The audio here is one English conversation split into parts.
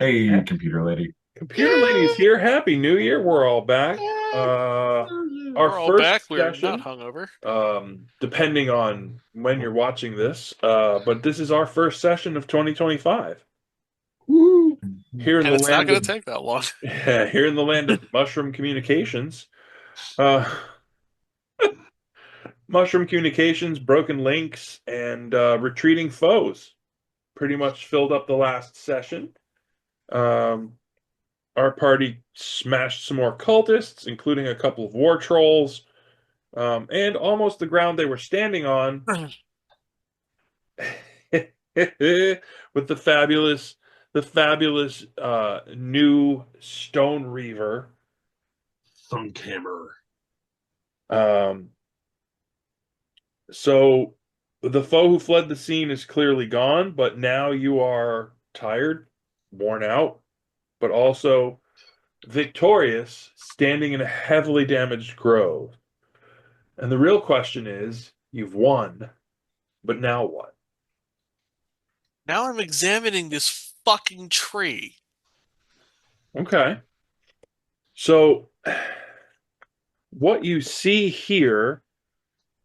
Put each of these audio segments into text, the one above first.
Hey, computer lady. Computer Lady's here. Happy New Year. We're all back. Yay. Our We're all back. first We're not session, hungover. depending on when you're watching this, but this is our first session of 2025 Woo. here in And the it's not land going of to take that long. here in the land of mushroom communications. Uh, mushroom communications, broken links, and retreating foes pretty much filled up the last session. Um, our party smashed some more cultists, including a couple of war trolls. And almost the ground they were standing on with the fabulous new Stone Reaver. Thunkhammer. Um, so the foe who fled the scene is clearly gone, but now you are tired, worn out, but also victorious, standing in a heavily damaged grove. And the real question is, you've won, but now what? Now I'm examining this fucking tree. Okay. So what you see here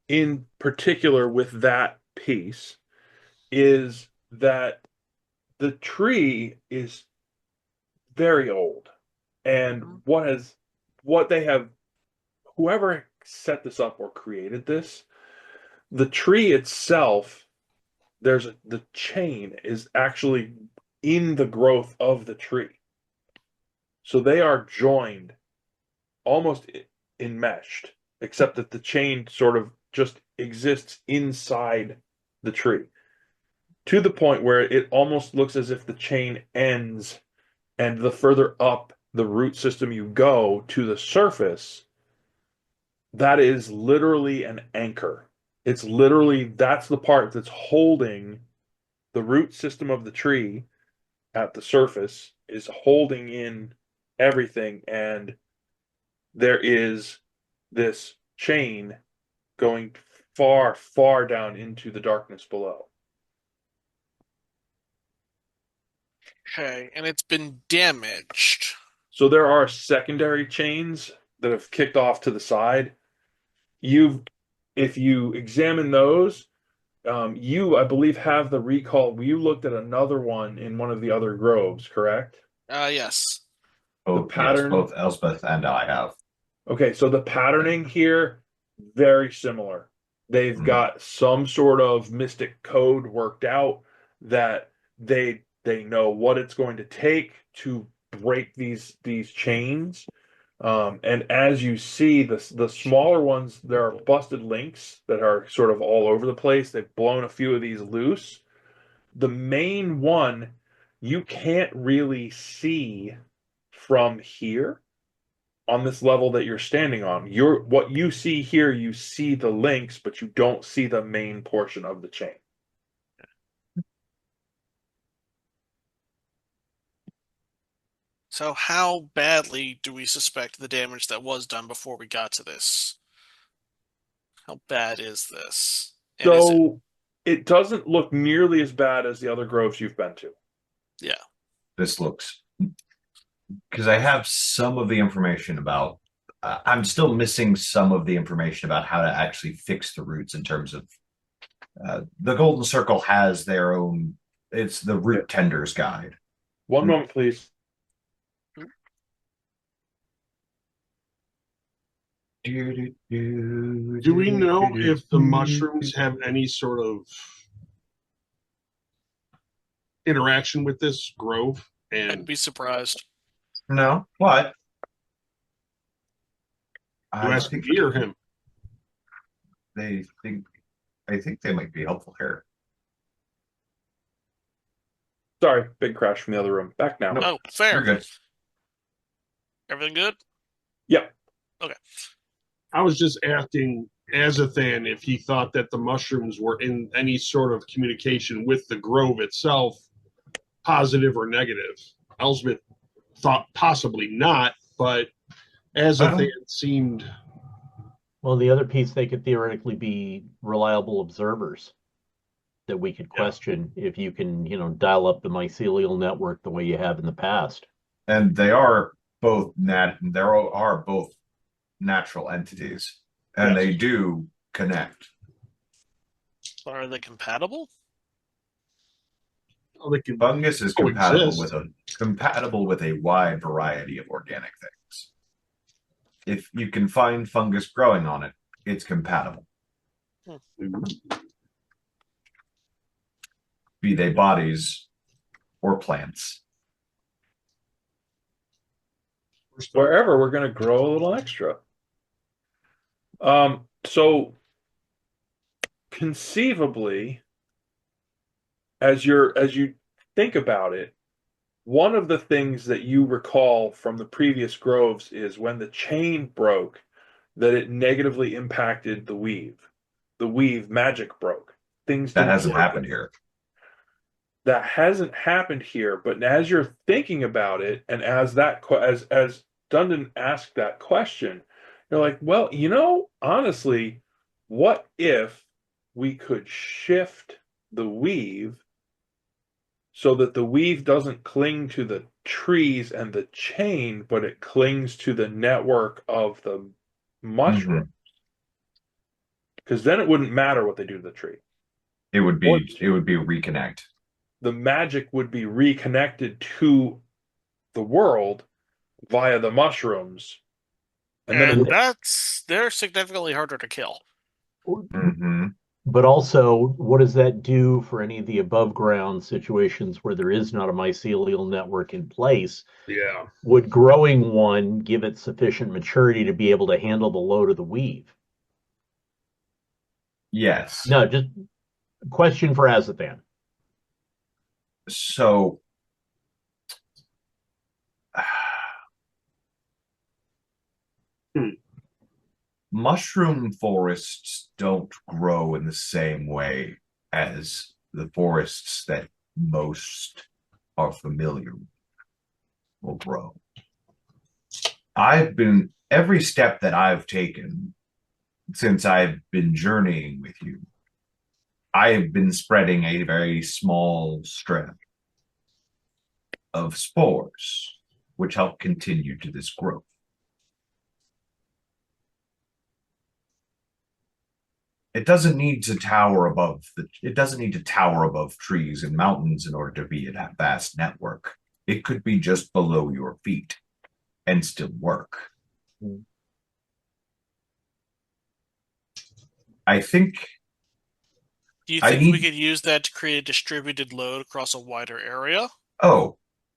in particular with that piece is that the tree is very old. And what they have, whoever set this up or created this, the tree itself, the chain is actually in the growth of the tree. So they are joined almost enmeshed, except that the chain sort of just exists inside the tree to the point where it almost looks as if the chain ends, and the further up the root system you go to the surface, that is literally an anchor. It's literally that's the part that's holding the root system of the tree at the surface is holding in everything, and there is this chain going far, far down into the darkness below. Okay, and it's been damaged. So there are secondary chains that have kicked off to the side. You've, if you examine those, I believe, have the recall. You looked at another one in one of the other groves, correct? Yes. The Oh, yes, pattern. both Elspeth and I have. Okay, so the patterning here, very similar. They've Mm. got some sort of mystic code worked out that they know what it's going to take to break these chains. And as you see, the smaller ones, there are busted links that are sort of all over the place. They've blown a few of these loose. The main one you can't really see from here on this level that you're standing on. What you see here, you see the links, but you don't see the main portion of the chain. So how badly do we suspect the damage that was done before we got to this? How bad is this? And is it? So it doesn't look nearly as bad as the other groves you've been to. Yeah. This looks because I have some of the information about. I'm still missing some of the information about how to actually fix the roots in terms of the Golden Circle has their own. It's the Yeah. Root Tenders Guide. One moment, please. Do we know if the mushrooms have any sort of interaction with this grove? I'd And be surprised. No, what? you I ask think me or him? they think. I think they might be helpful here. Sorry, big crash from the other room. Back now. Nope, Oh, you're fair. good. Everything good? Yep. Okay. I was just asking Azathan if he thought that the mushrooms were in any sort of communication with the grove itself, positive or negative. Elsbeth thought possibly not, but Azathan Um, seemed. Well, the other piece, they could theoretically be reliable observers. that we could question if you can, dial up the mycelial network the way you have in the past. And they are both there are both natural entities, and Yes. they do connect. Are they compatible? Oh, they can Fungus is coexist. compatible with a wide variety of organic things. If you can find fungus growing on it, it's compatible. Be they bodies or plants. Wherever we're going to grow a little extra. So conceivably, as you think about it, one of the things that you recall from the previous groves is when the chain broke, that it negatively impacted the weave. The weave magic broke. Things That didn't hasn't work. happened here. That hasn't happened here, but as you're thinking about it, and as Dundon asked that question, you're like, well, honestly, what if we could shift the weave so that the weave doesn't cling to the trees and the chain, but it clings to the network of the mushroom? Because then it wouldn't matter what they do to the tree. It would be reconnect. Hmm. The magic would be reconnected to the world via the mushrooms. And then they're significantly harder to kill. Mm-hmm. But also, what does that do for any of the above ground situations where there is not a mycelial network in place? Yeah. Would growing one give it sufficient maturity to be able to handle the load of the weave? Yes. No, just a question for Azathan. So mushroom forests don't grow in the same way as the forests that most are familiar with will grow. Every step that I've taken since I've been journeying with you, I have been spreading a very small strip of spores, which help continue to this growth. It doesn't need to tower above trees and mountains in order to be in a vast network. It could be just below your feet and still work. I think. Do you think we could use that to create a distributed load across a wider area? Oh,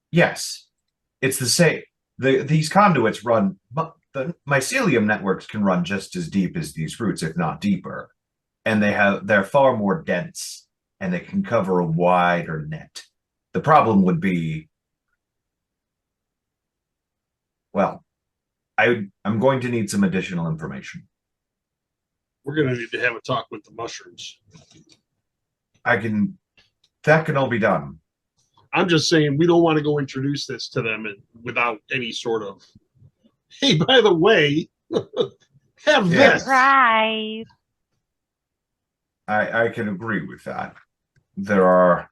yes. It's the same. These conduits run, but the mycelium networks can run just as deep as these roots, if not deeper. And they're far more dense, and they can cover a wider net. The problem would be, well, I'm going to need some additional information. We're going to need to have a talk with the mushrooms. That can all be done. I'm just saying we don't want to go introduce this to them without any sort of, hey, by the way, have this. Surprise. I can agree with that. There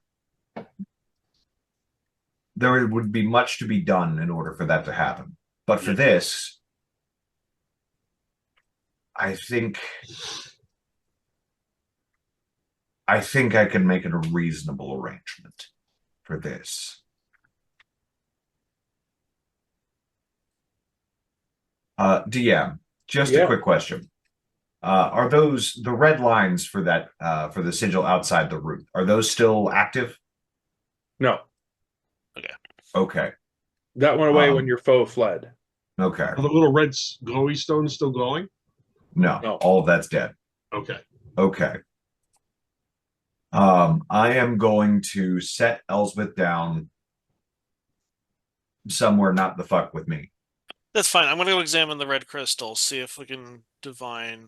would be much to be done in order for that to happen. But for this, I think I can make it a reasonable arrangement for this. DM, just a quick question. Are those the red lines for that for the sigil outside the root? Are those still active? No. Okay. That went away when your foe fled. Okay. Are the little red glowy stones still going? No, all of that's dead. Okay. Okay. I am going to set Elsbeth down somewhere not the fuck with me. That's fine. I'm going to go examine the red crystals, see if we can divine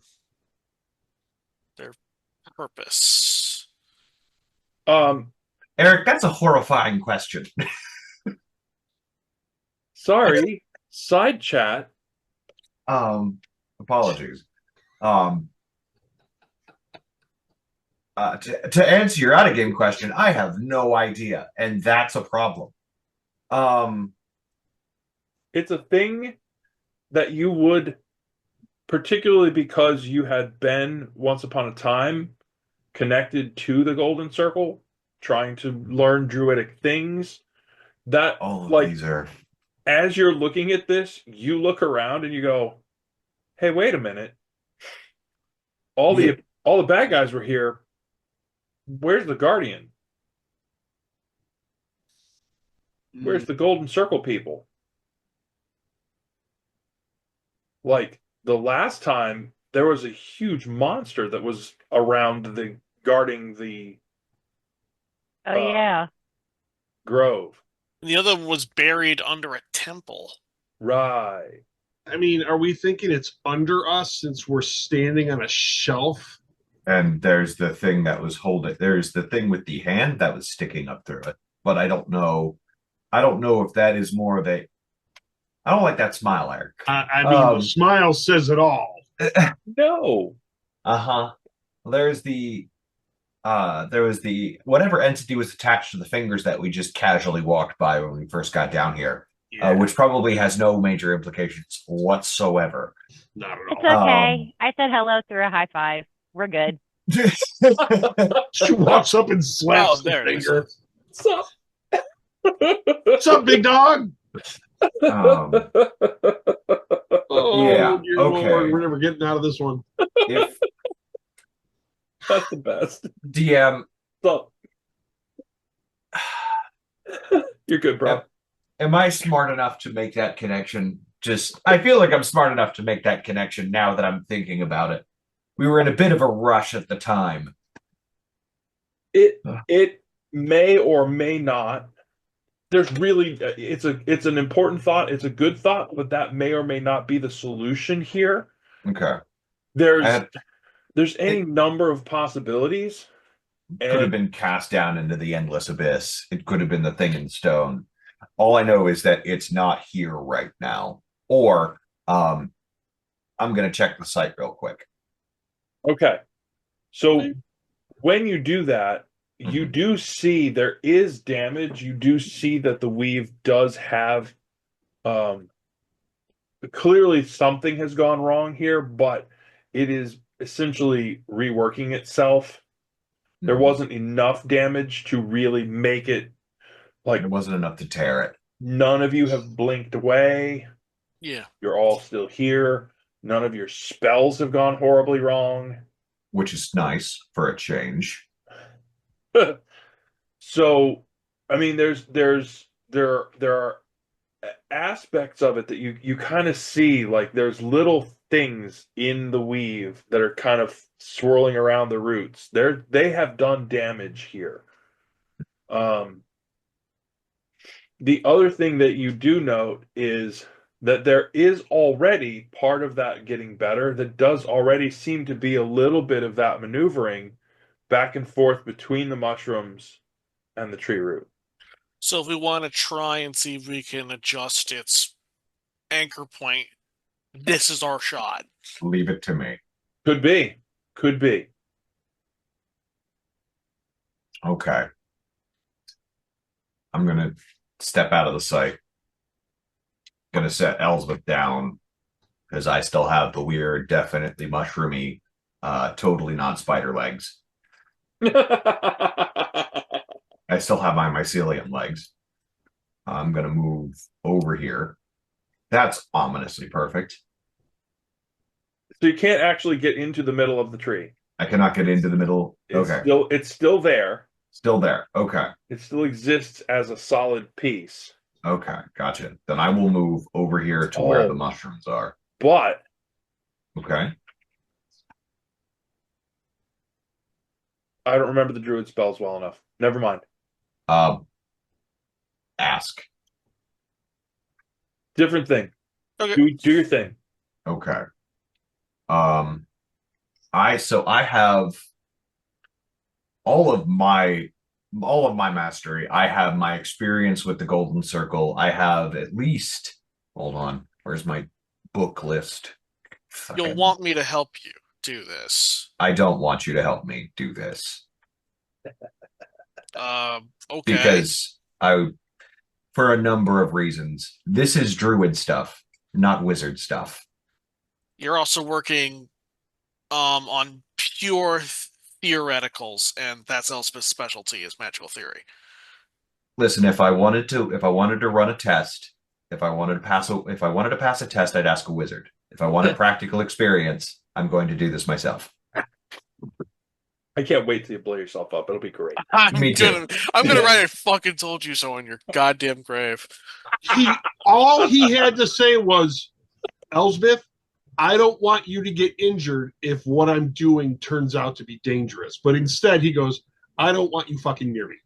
their purpose. Eric, that's a horrifying question. Sorry, side chat. Apologies. to answer your out of game question, I have no idea, and that's a problem. It's a thing that you would, particularly because you had been once upon a time connected to the Golden Circle, trying to learn druidic things. That All of like these are as you're looking at this, you look around and you go, "Hey, wait a minute! All Yeah. the bad guys were here. Where's the Guardian? Where's the Golden Circle people?" Like the last time, there was a huge monster that was around the guarding the Oh uh, yeah. grove. And the other one was buried under a temple. Right. I mean, are we thinking it's under us since we're standing on a shelf? and there's the thing that was holding. There's the thing with the hand that was sticking up through it, but I don't know. I don't know if that is more of a. I don't like that smile, Eric. I mean, the smile says it all. No. Uh-huh. There's the there was the whatever entity was attached to the fingers that we just casually walked by when we first got down here, which probably has no major implications whatsoever. Not at It's all. okay. I said hello through a high five. We're good. She walks up and slaps Oh, there the it is. finger. What's up? What's up, big dog? um, Oh, Yeah, dear okay. Lord, we're never getting out of this one. if That's the best. DM, So, you're good, bro. am I smart enough to make that connection? I feel like I'm smart enough to make that connection now that I'm thinking about it. We were in a bit of a rush at the time. It may or may not. There's really it's an important thought. It's a good thought, but that may or may not be the solution here. Okay. There's It- any number of possibilities. Could have And been cast down into the endless abyss. It could have been the thing in stone. All I know is that it's not here right now. Or I'm gonna check the site real quick. okay. So when you do that, you do see there is damage. You do see that the weave does have clearly something has gone wrong here, but it is essentially reworking itself. There wasn't enough damage to really make it like It wasn't enough to tear it. none of you have blinked away. Yeah. You're all still here. None of your spells have gone horribly wrong. Which is nice for a change. So, I mean, there are aspects of it that you kind of see, like there's little things in the weave that are kind of swirling around the roots. They have done damage here. The other thing that you do note is that there is already part of that getting better. That does already seem to be a little bit of that maneuvering back and forth between the mushrooms and the tree root. So if we want to try and see if we can adjust its anchor point, this is our shot. Leave it to me. Could be. Could be. Okay. I'm gonna step out of the site. Gonna set Elsbeth down because I still have the weird, definitely mushroomy, totally not spider legs. I still have my mycelium legs. I'm gonna move over here. That's ominously perfect. So you can't actually get into the middle of the tree. I cannot get into the middle. Okay. It's still there. Still there. Okay. It still exists as a solid piece. Okay. Gotcha. Then I will move over here to where the mushrooms are. But Okay. I don't remember the druid spells well enough. Never mind. Ask. Different thing. Okay. Do your thing. Okay. I have all of my mastery. I have my experience with the Golden Circle. I have at least, hold on, where's my book list? You'll want me to help you do this. I don't want you to help me do this. Okay. because for a number of reasons, this is druid stuff, not wizard stuff. You're also working on pure theoreticals, and that's Elspeth's specialty is magical theory. Listen, if I wanted to run a test, if I wanted to pass a test, I'd ask a wizard. If I wanted practical experience, I'm going to do this myself. I can't wait till you blow yourself up. It'll be great. Me too. I'm gonna write "I fucking told you so" on your goddamn grave. All he had to say was, Elsbeth, I don't want you to get injured if what I'm doing turns out to be dangerous. But instead, he goes, I don't want you fucking near me.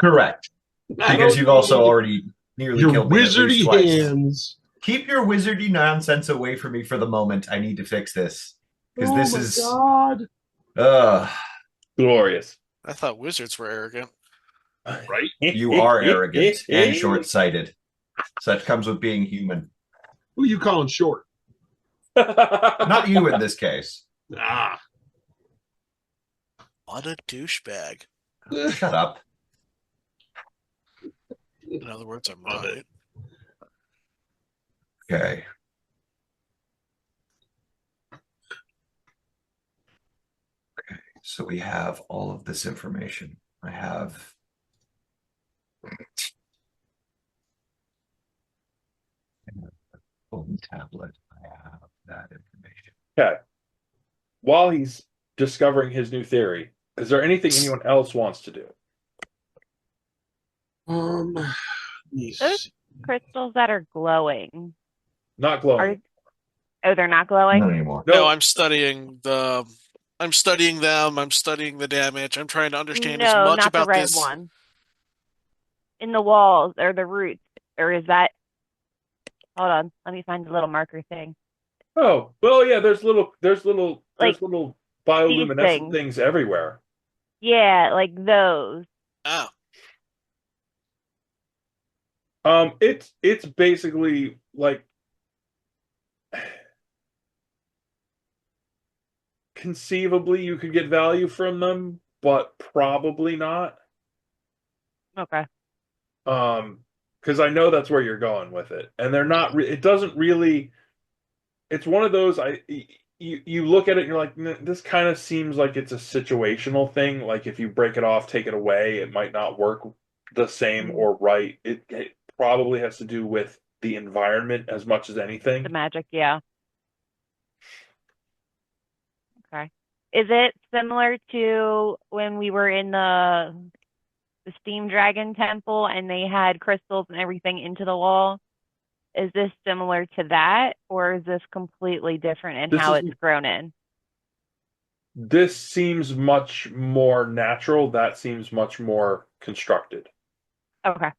Correct. Because you've also already nearly your killed me at least wizardy twice. hands. Keep your wizardy nonsense away from me for the moment. I need to fix this. Because Oh this my is God. Glorious. I thought wizards were arrogant. Right? You are arrogant and short-sighted. Such comes with being human. Who are you calling short? Not you in this case. Ah. What a douchebag. Shut up. In other words, I'm Love right. it. Okay. Okay. So we have all of this information. I have phone tablet. I have that information. Okay. While he's discovering his new theory, is there anything anyone else wants to do? Those crystals that are glowing. Not glowing. They're not glowing? Not anymore. No, I'm studying them. I'm studying the damage. I'm trying to understand as No, much not the about red this. one. In the walls or the roots. Or is that... Hold on. Let me find the little marker thing. Oh, well, yeah. There's little Like, bioluminescent things. things everywhere. Yeah, like those. Oh, It's basically like conceivably you could get value from them, but probably not. Okay. Because I know that's where you're going with it, and they're not. It doesn't really. It's one of those. You look at it and you're like, this kind of seems like it's a situational thing. Like if you break it off, take it away, it might not work the same or right. It probably has to do with the environment as much as anything. The magic, yeah. Okay. Is it similar to when we were in the Steam Dragon Temple and they had crystals and everything into the wall? Is this similar to that, or is this completely different in how it's grown in? This seems much more natural. That seems much more constructed. Okay.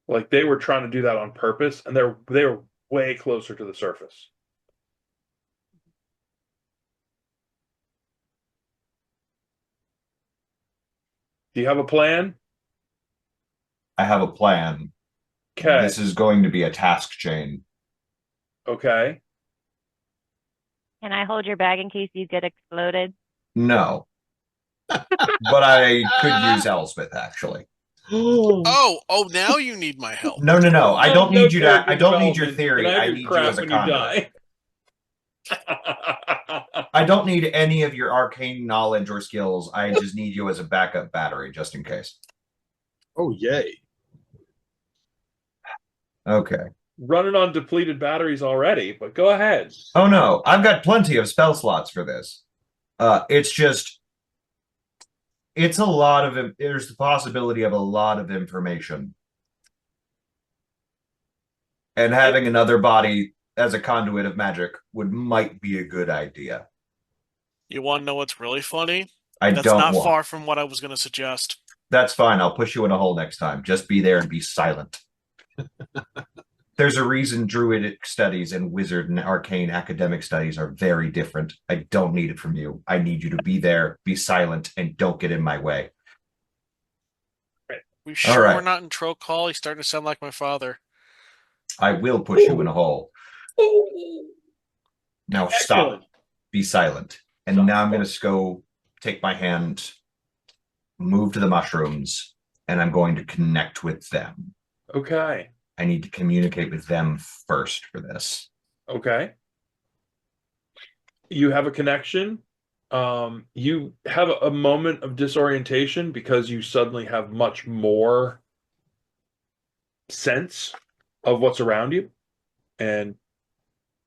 Like they were trying to do that on purpose, and they were way closer to the surface. Do you have a plan? I have a plan. Okay. This is going to be a task chain. Okay. Can I hold your bag in case you get exploded? No. But I could use Elspeth, actually. oh! Now you need my help. No. I don't No need you to. character I don't need your development, theory. and I I have need your you crap as a when you conduit. die. I don't need any of your arcane knowledge or skills. I just need you as a backup battery, just in case. Oh, yay. Okay. Running on depleted batteries already, but go ahead. Oh no, I've got plenty of spell slots for this. It's a lot of. There's the possibility of a lot of information, and having another body as a conduit of magic might be a good idea. You want to know what's really funny? That's That's not far from what I was going to suggest. That's fine. I'll push you in a hole next time. Just be there and be silent. There's a reason druidic studies and wizard and arcane academic studies are very different. I don't need it from you. I need you to be there, be silent, and don't get in my way. We sure we're not in Troll Call? He's starting to sound like my father. I will push you in a hole. Now stop. Excellent. be silent. And now I'm going to go take my hand, move to the mushrooms, and I'm going to connect with them. Okay. I need to communicate with them first for this. Okay. You have a connection. You have a moment of disorientation because you suddenly have much more sense of what's around you, and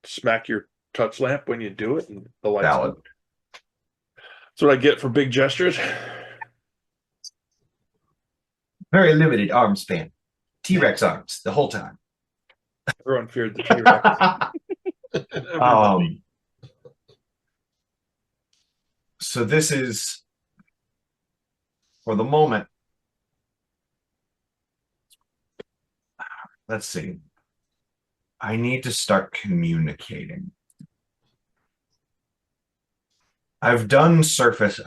smack your touch lamp when you do it, and the lights. Valid. That's what I get for big gestures. Very limited arm span. T-Rex arms the whole time. Everyone feared the T-Rex. Everybody. So this is, for the moment, let's see. I need to start communicating. I've done some surface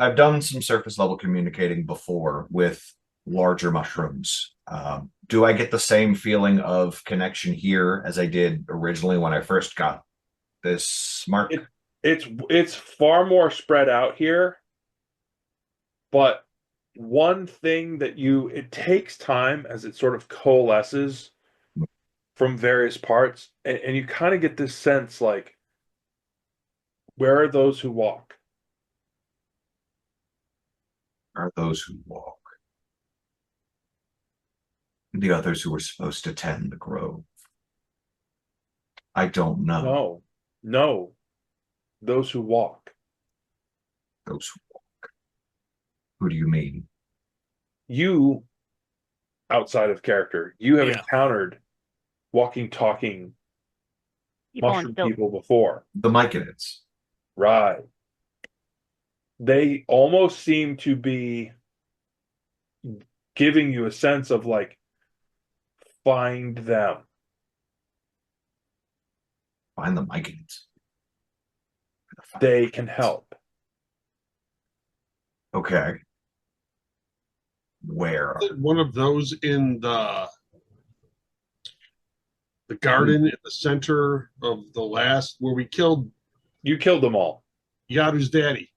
level communicating before with larger mushrooms. Do I get the same feeling of connection here as I did originally when I first got this mark? It's far more spread out here, but one thing that it takes time as it sort of coalesces from various parts, and you kind of get this sense like, where are those who walk? Are those who walk? The others who were supposed to tend the grove? I don't know. No, those who walk. Those who walk. Who do you mean? You, outside of character, you have Yeah. encountered walking, talking People mushroom and still people before. The Myconids. Right. They almost seem to be giving you a sense of like, find them. Find the Myconids. They can help. Okay. Where? One of those in the garden in the center of the last where we killed You killed them all. Yadu's daddy.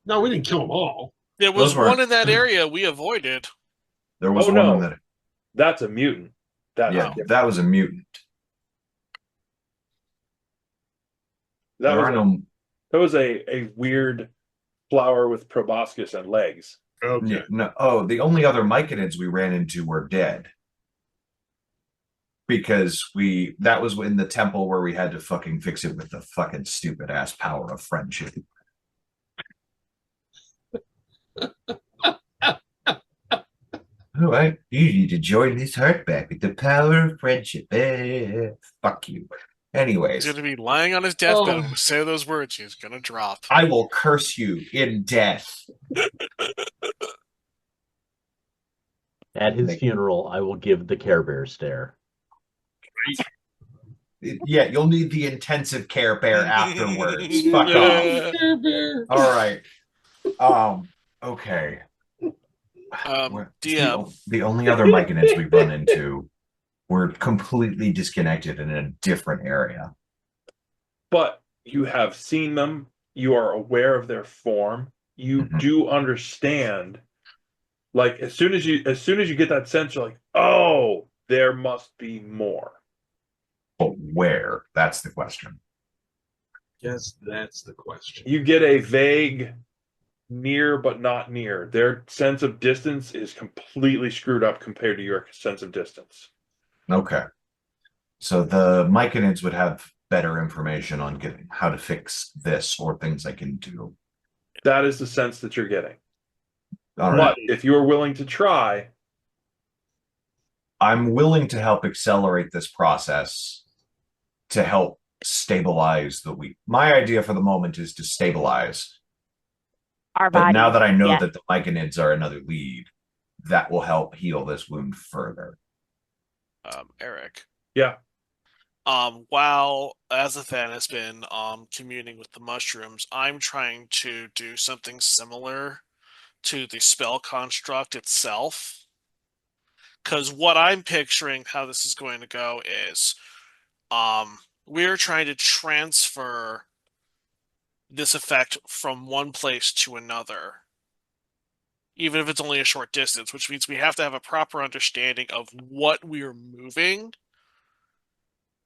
No, we didn't kill them all. There was Those were- one in that area we avoided. There was Oh, one no. that. That's a mutant. That's Yeah, different. that was a mutant. That There was are a, no. that was a weird flower with proboscis and legs. Okay. Yeah, no. Oh, the only other Myconids we ran into were dead. Because that was in the temple where we had to fucking fix it with the fucking stupid ass power of friendship. All right, you need to join this heart back with the power of friendship. Fuck you. He's Anyways, going to be lying on his deathbed. Oh. When we say those words, he's going to drop. I will curse you in death. At his funeral, I will give the Care Bear stare. Yeah, you'll need the intensive care bear afterwards. Fuck off. Care Bear. All right. Okay. DM. The only other Myconids we've run into were completely disconnected in a different area. But you have seen them. You are aware of their form. You Mhm. do understand. Like as soon as you get that sense, you're like, oh, there must be more. But where? That's the question. Yes, that's the question. You get a vague near but not near. Their sense of distance is completely screwed up compared to your sense of distance. Okay. So the Myconids would have better information on getting how to fix this or things I can do. That is the sense that you're getting. All right. But if you are willing to try, I'm willing to help accelerate this process to help stabilize the weak. My idea for the moment is to stabilize. our But bodies. now that I know Yes. that the Myconids are another lead, that will help heal this wound further. Eric. yeah, While Azathan has been communing with the mushrooms, I'm trying to do something similar to the spell construct itself. Because what I'm picturing how this is going to go is we're trying to transfer this effect from one place to another, even if it's only a short distance, which means we have to have a proper understanding of what we are moving.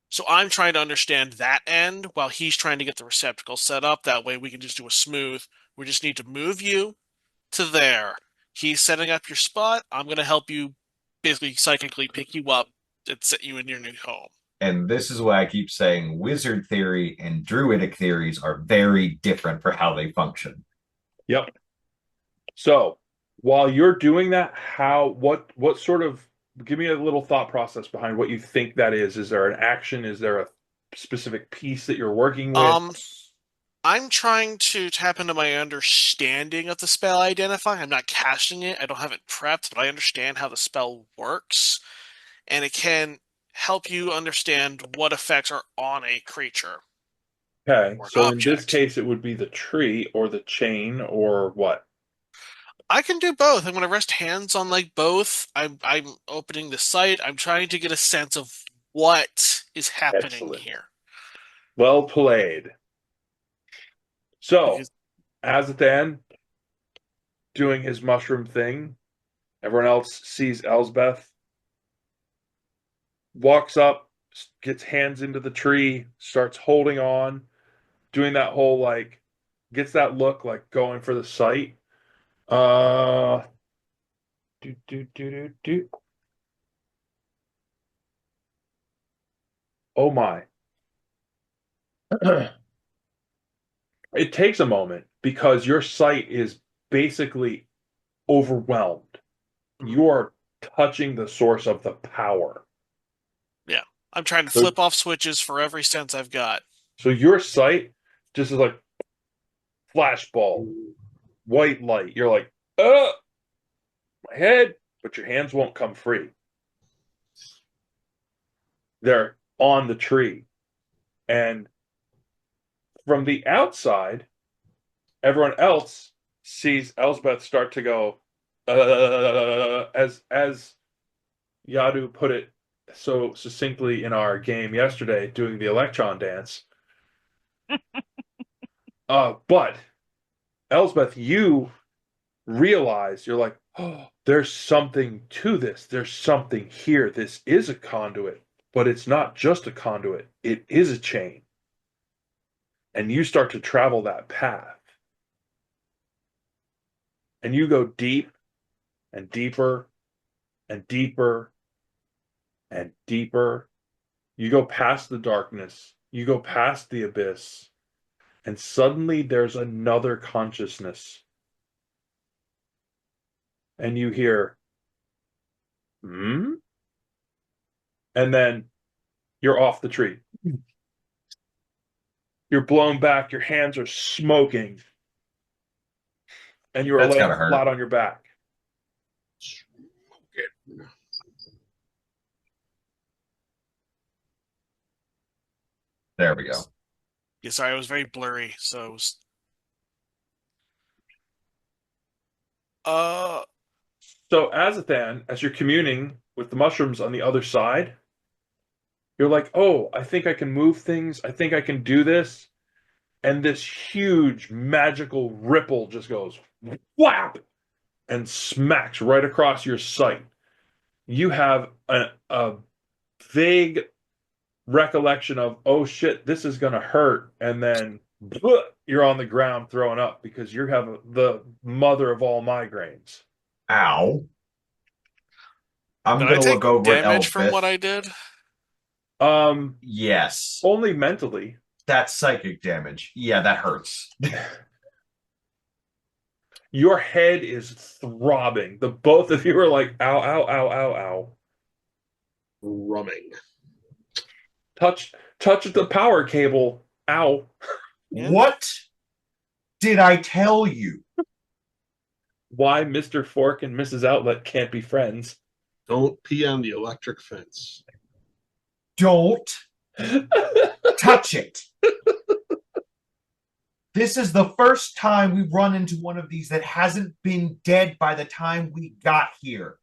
So I'm trying to understand that end while he's trying to get the receptacle set up. That way we can just do a smooth. We just need to move you to there. He's setting up your spot. I'm going to help you basically psychically pick you up and set you in your new home. And this is why I keep saying wizard theory and druidic theories are very different for how they function. Yep. So while you're doing that, what sort of, give me a little thought process behind what you think that is. Is there an action? Is there a specific piece that you're working with? I'm trying to tap into my understanding of the spell identify. I'm not casting it. I don't have it prepped, but I understand how the spell works, and it can help you understand what effects are on a creature Okay, or an so in this object. case, it would be the tree or the chain or what? I can do both. I'm going to rest hands on like both. I'm opening the site. I'm trying to get a sense of what is happening Excellent. here. Well played. So, Because Azathan doing his mushroom thing. Everyone else sees Elsbeth, walks up, gets hands into the tree, starts holding on, doing that whole like, gets that look like going for the sight. Uh, do do do do do. Oh my. It takes a moment because your sight is basically overwhelmed. You are touching the source of the power. yeah, I'm trying to So, flip off switches for every sense I've got. so your sight just is like flashball, white light. You're like, my head, but your hands won't come free. They're on the tree. And from the outside, everyone else sees Elsbeth start to go, as Yadu put it so succinctly in our game yesterday, doing the electron dance. But Elsbeth, you realize you're like, oh, there's something to this. There's something here. This is a conduit, but it's not just a conduit. It is a chain. And you start to travel that path. And you go deep and deeper and deeper and deeper. You go past the darkness. You go past the abyss. And suddenly there's another consciousness. And you hear, hmm? And then you're off the tree. You're blown back. Your hands are smoking. And you are That's laying gotta hurt. flat on your back. There we go. Yeah, sorry, it was very blurry. So, So, Azathan, as you're communing with the mushrooms on the other side, you're like, oh, I think I can move things. I think I can do this. And this huge magical ripple just goes whap and smacks right across your sight. You have a vague recollection of, oh shit, this is going to hurt. And then you're on the ground throwing up because you have the mother of all migraines. Ow. I'm did I gonna take look over at damage from what Elspeth. I did? Yes. Only mentally. That's psychic damage. Yeah, that hurts. Your head is throbbing. The both of you are like, ow, ow, ow, ow, ow. Rumming. Touch the power cable. Ow. Yeah. What did I tell you? Why Mr. Fork and Mrs. Outlet can't be friends. Don't pee on the electric fence. Don't touch it. This is the first time we've run into one of these that hasn't been dead by the time we got here.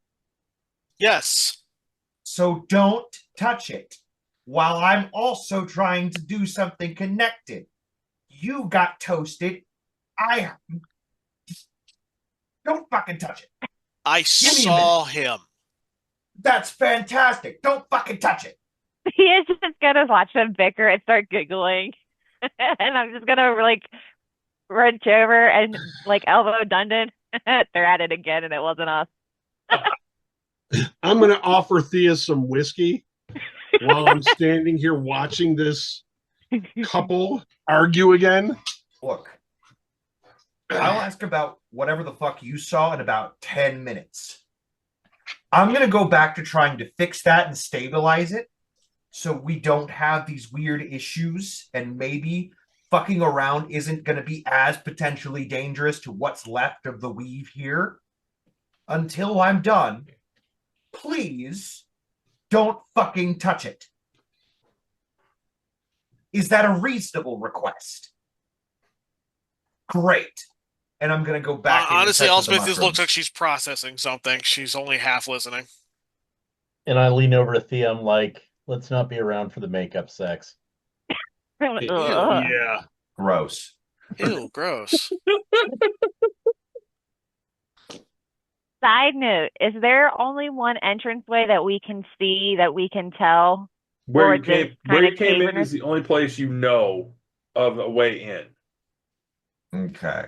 Yes. So don't touch it while I'm also trying to do something connected. You got toasted. I don't fucking touch it. I me a saw him. That's fantastic. Don't fucking touch it. He is just gonna watch them bicker and start giggling, and I'm just gonna like wrench over and like elbow Dundon. They're at it again, and it wasn't us. I'm going to offer Thea some whiskey while I'm standing here watching this couple argue again. Look, I'll ask about whatever the fuck you saw in about 10 minutes. I'm going to go back to trying to fix that and stabilize it so we don't have these weird issues, and maybe fucking around isn't going to be as potentially dangerous to what's left of the weave here. Until I'm done, please don't fucking touch it. Is that a reasonable request? Great. And I'm going to go back. Honestly, Elspeth looks like she's processing something. She's only half listening. And I lean over to Thea. I'm like, let's not be around for the makeup sex. Yeah. Gross. Ew, gross. Side note: is there only one entranceway that we can see, that we can tell? Where Or you came, this where kind you of came in cavernous- is the only place you know of a way in. Okay.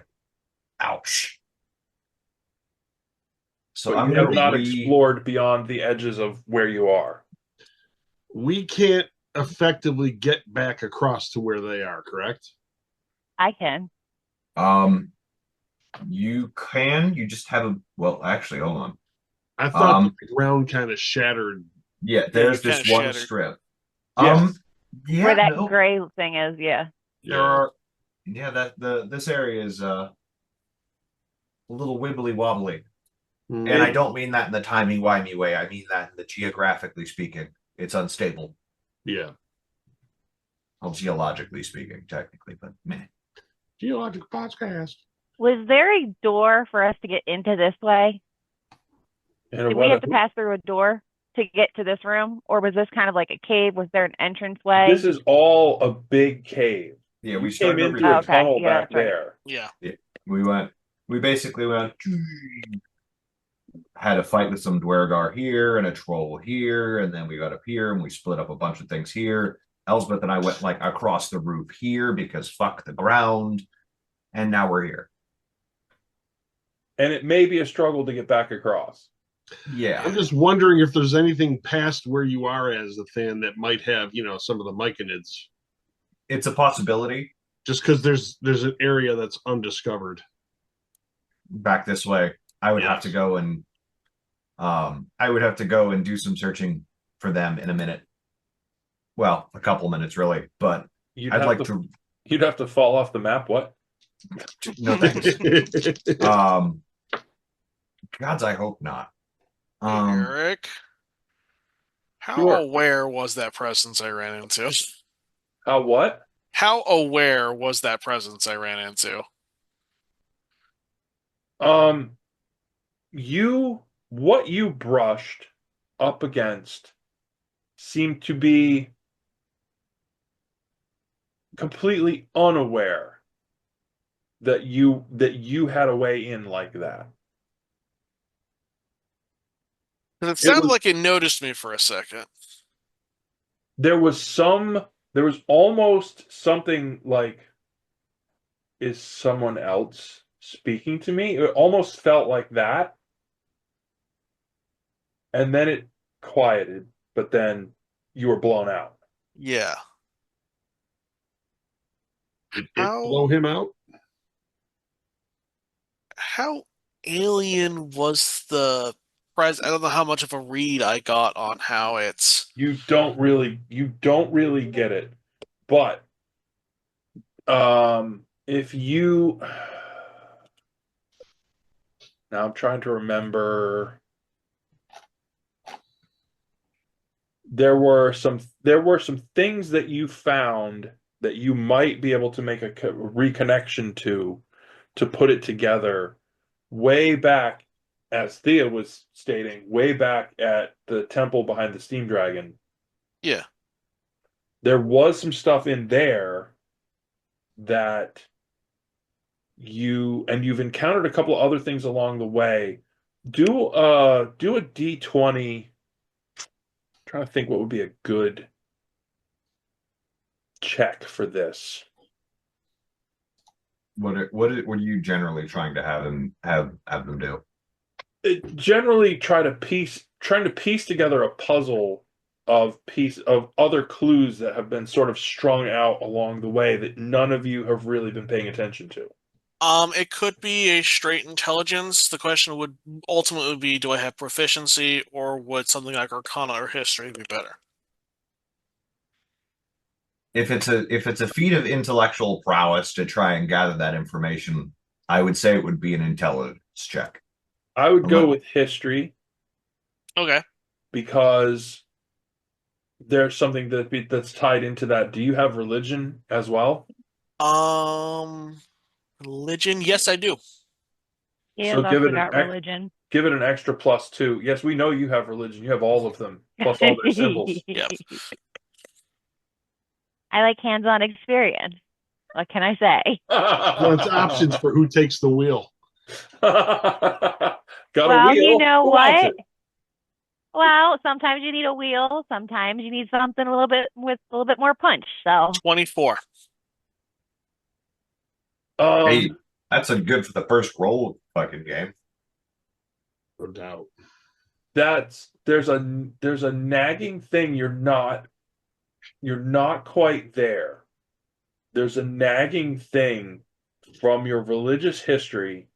Ouch. So But I'm you have going not to explored beyond the edges of where you are. We can't effectively get back across to where they are, correct? I can. You can. You just have a. Well, actually, hold on. I thought the ground kind of shattered. Yeah, there's you this kinda one shattered. strip. Yes. Yeah, Where that no, gray thing is, yeah. there are. Yeah, this area is a little wibbly wobbly, and I don't mean that in the timey-wimey way. I mean that in the geographically speaking, it's unstable. Yeah. Well, geologically speaking, technically, but man. Geologic podcast. Was there a door for us to get into this way? And Did we have to pass through a door to get to this room? Or was this kind of like a cave? Was there an entranceway? This is all a big cave. Yeah, we You came started into a Okay, tunnel yeah, back that's right. there. Yeah. We basically went, had a fight with some Dwergar here and a troll here, and then we got up here and we split up a bunch of things here. Elsbeth and I went like across the roof here because fuck the ground, and now we're here. And it may be a struggle to get back across. Yeah. I'm just wondering if there's anything past where you are as the fan that might have, some of the myconids. It's a possibility. Just because there's an area that's undiscovered. Back this way. I would have to go and do some searching for them in a minute. Well, a couple minutes really, but You'd have to fall off the map. What? No thanks. Gods, I hope not. Eric, how Sure. aware was that presence I ran into? What? How aware was that presence I ran into? What you brushed up against seemed to be completely unaware that you had a way in like that. It sounded like it noticed me for a second. There was almost something like, is someone else speaking to me? It almost felt like that. And then it quieted, but then you were blown out. Yeah. Did it blow him out? How alien was the prize? I don't know how much of a read I got on how it's. You don't really get it. But if you now I'm trying to remember, there were some things that you found that you might be able to make a reconnection to put it together way back, as Thea was stating, way back at the temple behind the steam dragon. Yeah. There was some stuff in there that you've encountered a couple of other things along the way. Do a D20. Trying to think what would be a good check for this. What are you generally trying to have them do? Generally trying to piece together a puzzle of other clues that have been sort of strung out along the way that none of you have really been paying attention to. It could be a straight intelligence. The question would ultimately be, do I have proficiency, or would something like Arcana or History be better? If it's a feat of intellectual prowess to try and gather that information, I would say it would be an intelligence check. I would go Unless- with history Okay. because there's something that's tied into that. Do you have religion as well? Religion? Yes, I do. He So has give also it got religion. give it an extra +2. Yes, we know you have religion. You have all of them, plus all their symbols. Yep. I like hands-on experience. What can I say? Wants options for who takes the wheel. Got a Well, wheel. you know Who wants what? it? Well, sometimes you need a wheel. Sometimes you need something a little bit with a little bit more punch. So 24. Hey, that's a good for the first roll fucking game. No doubt. There's a nagging thing you're not quite there. There's a nagging thing from your religious history,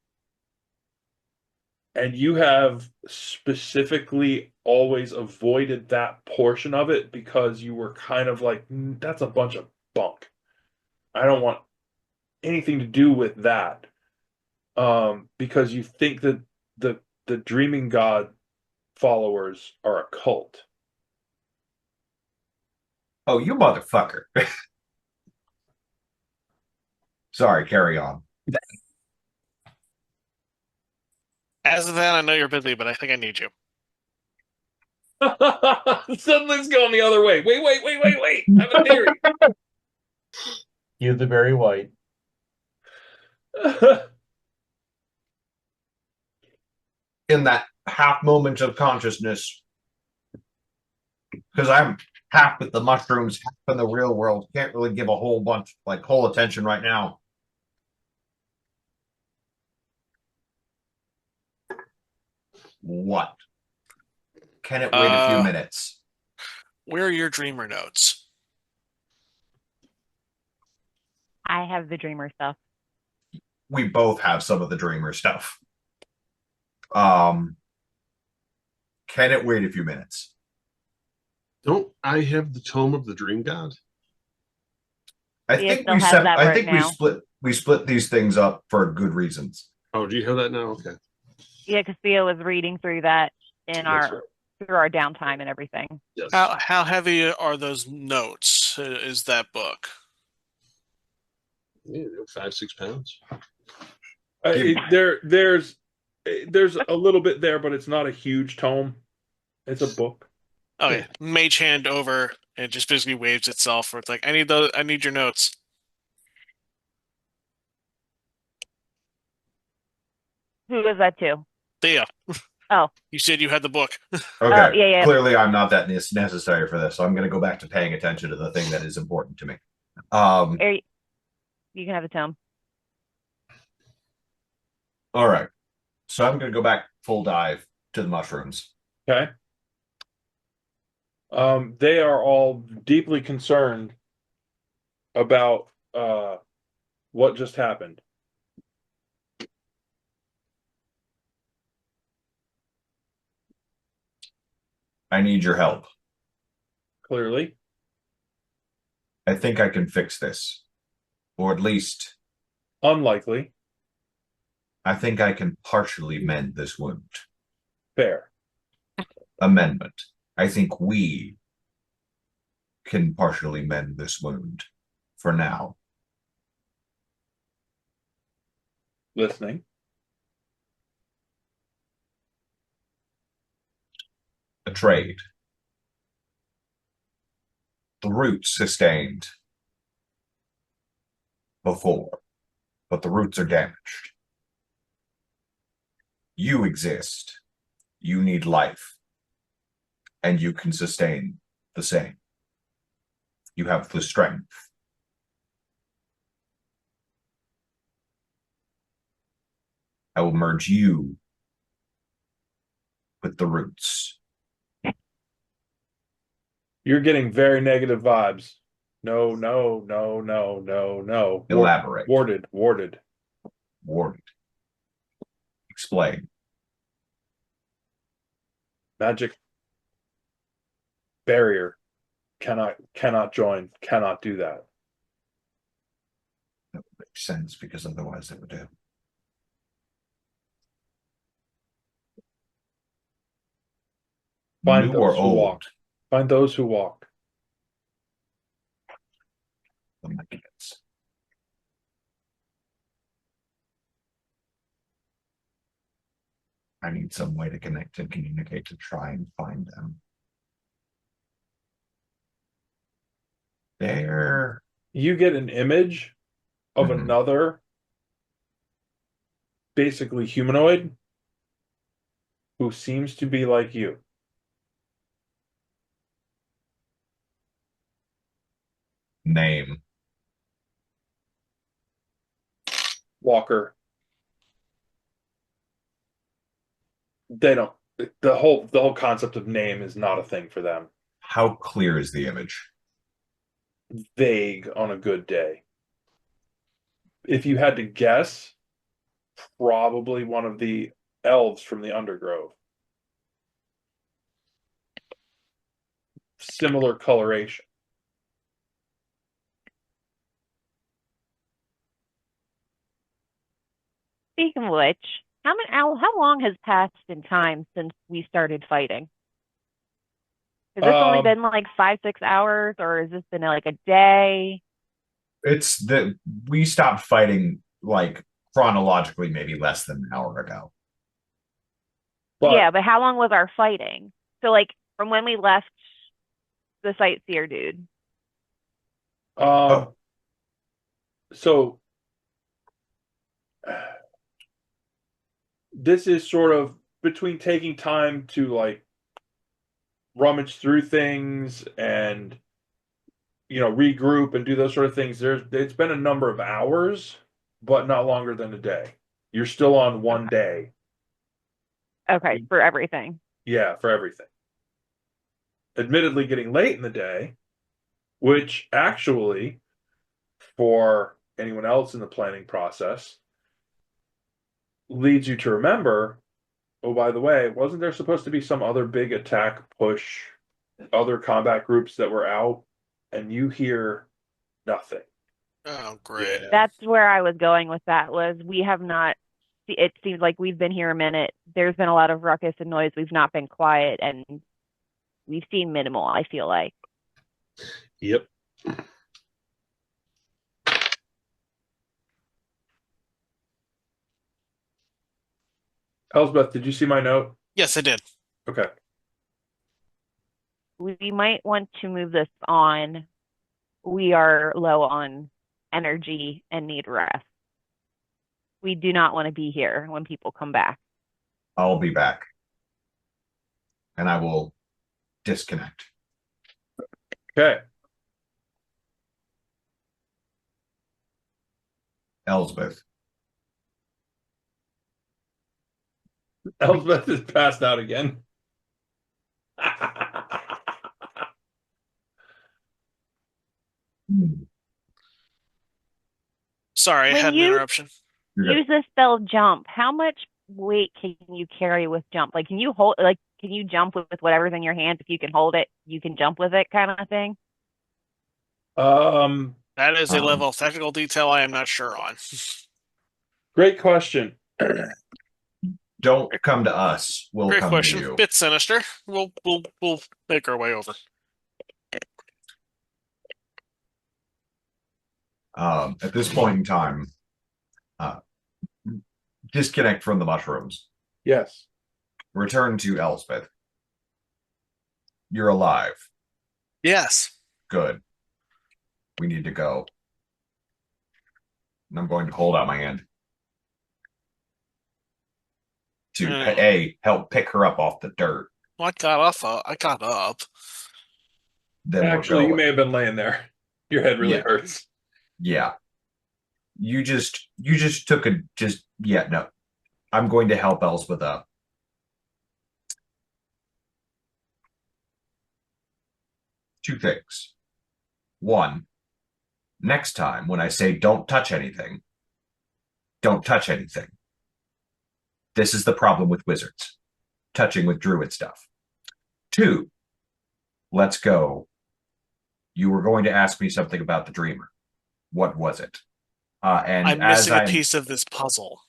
and you have specifically always avoided that portion of it because you were kind of like, that's a bunch of bunk. I don't want anything to do with that. Because you think that the Dreaming God followers are a cult. Oh, you motherfucker. Sorry, carry on. As of that, I know you're busy, but I think I need you. Suddenly it's going the other way. Wait. I have a theory. You the very white. In that half moment of consciousness, because I'm half with the mushrooms, half in the real world, can't really give a whole bunch, like whole attention right now. What? Can it wait a few minutes? Where are your dreamer notes? I have the dreamer stuff. We both have some of the dreamer stuff. Can it wait a few minutes? Don't I have the Tome of the Dream God? I He think still we has set, that I right think now. we split these things up for good reasons. Oh, do you have that now? Okay. Yeah, because Theo was reading through that in That's right. through our downtime and everything. Yes. How heavy are those notes? Is that book? Yeah, 5-6 pounds. There's a little bit there, but it's not a huge tome. It's a book. Okay, mage hand over, and it just basically waves itself. Where it's like, I need your notes. Who was that to? Thea. Oh. You said you had the book. Okay. Yeah. Clearly, I'm not that necessary for this, so I'm going to go back to paying attention to the thing that is important to me. You can have the tome. All right. So I'm going to go back full dive to the mushrooms. Okay. They are all deeply concerned about what just happened. I need your help. Clearly. I think I can fix this. Or at least, Unlikely. I think I can partially mend this wound. Fair. Amendment. I think we can partially mend this wound for now. Listening. A trade. The roots sustained. before, but the roots are damaged. You exist. You need life. And you can sustain the same. You have the strength. I will merge you with the roots. You're getting very negative vibes. No, no, no, no, no, no. Elaborate. Warded. Warded. Explain. Magic barrier. Cannot join. Cannot do that. That would make sense because otherwise it would do. Find New or those who old? walk. Find those who walk. Oh my goodness. I need some way to connect and communicate to try and find them. There. You get an image of Mhm. another basically humanoid who seems to be like you. Name. Walker. They don't the whole concept of name is not a thing for them. How clear is the image? Vague on a good day. If you had to guess, probably one of the elves from the Undergrove. Similar coloration. Speaking of which, how long has passed in time since we started fighting? Has this only been like 5, 6 hours, or has this been like a day? It's that we stopped fighting like chronologically maybe less than an hour ago. But Yeah, but how long was our fighting? So like from when we left the sightseer dude. um so this is sort of between taking time to like rummage through things and regroup and do those sort of things. It's been a number of hours, but not longer than a day. You're still on one day. Okay, for everything. Yeah, for everything. Admittedly getting late in the day, which actually for anyone else in the planning process leads you to remember, oh, by the way, wasn't there supposed to be some other big attack push, other combat groups that were out, and you hear nothing? Oh, great. That's where I was going with that was we have not it seems like we've been here a minute. There's been a lot of ruckus and noise. We've not been quiet and we've seen minimal, I feel like. Yep. Elsbeth, did you see my note? Yes, I did. Okay. We might want to move this on. We are low on energy and need rest. We do not want to be here when people come back. I'll be back. And I will disconnect. Okay. Elsbeth. Elsbeth is passed out again. Sorry, I When had an you interruption. use the spell jump, how much weight can you carry with jump? Like, can you jump with whatever's in your hand? If you can hold it, you can jump with it kind of thing? That is a level of technical detail I am not sure on. Great question. Don't come to us. We'll Great come question. to you. Bit sinister. We'll make our way over. At this point in time, disconnect from the mushrooms. Yes. Return to Elspeth. You're alive. Yes. Good. We need to go. And I'm going to hold out my hand to Mm. help pick her up off the dirt. Well, I got off. I got up. Then we're Actually, you going. may have been laying there. Your head really Yeah. hurts. Yeah. You just took a just yeah, no. I'm going to help Elspeth up. Two things. One, next time when I say don't touch anything, don't touch anything. This is the problem with wizards. Touching with druid stuff. Two, let's go. You were going to ask me something about the dreamer. What was it? And I'm as missing a I'm piece of this puzzle.